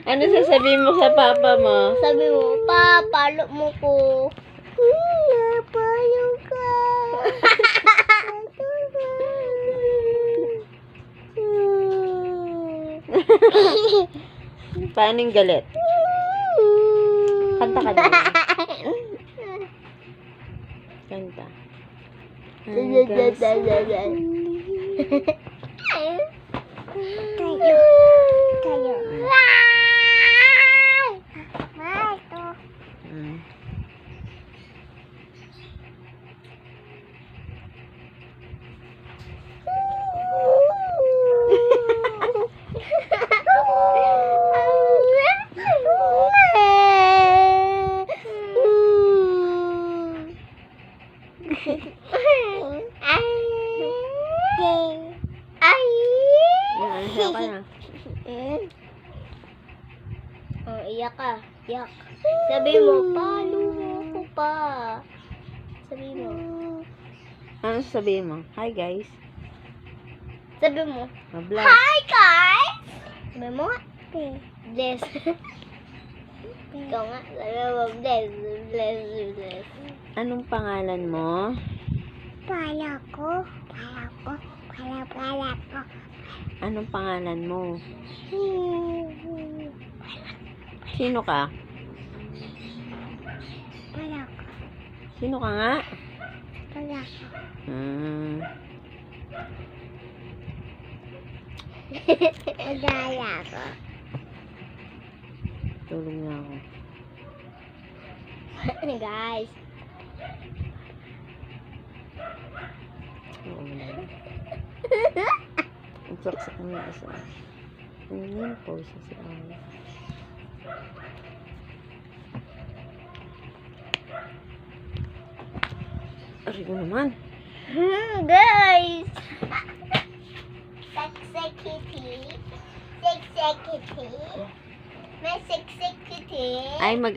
Ano sasabihin mo sa papa mo? Sabi mo, pa, palo mo ko. Palo ka. Paano yung galit? Kanta ka na. Kanta. Kayo. Kayo. Mm. Sayaw ka na. Oh, iyak ka. Iyak. Sabi mo, palo mo ko pa. Sabi mo. Ano sasabihin mo? Hi guys. Sabi mo. Mablog. Hi guys! Sabi mo nga. Bless. Ikaw nga. Sabi mo, bless. Bless. Bless. Anong pangalan mo? Pala ko. Pala ko. Pala ko. Anong pangalan mo? Sino ka? Pala ko. Sino ka nga? Pala ko. Pagaya ko. Tulong niya ako. Guys. Oo na. Ang saksak mo yung isa. Ang pause si Awa. Ari ko naman. Guys. Sexy. May sexy. Ay, mag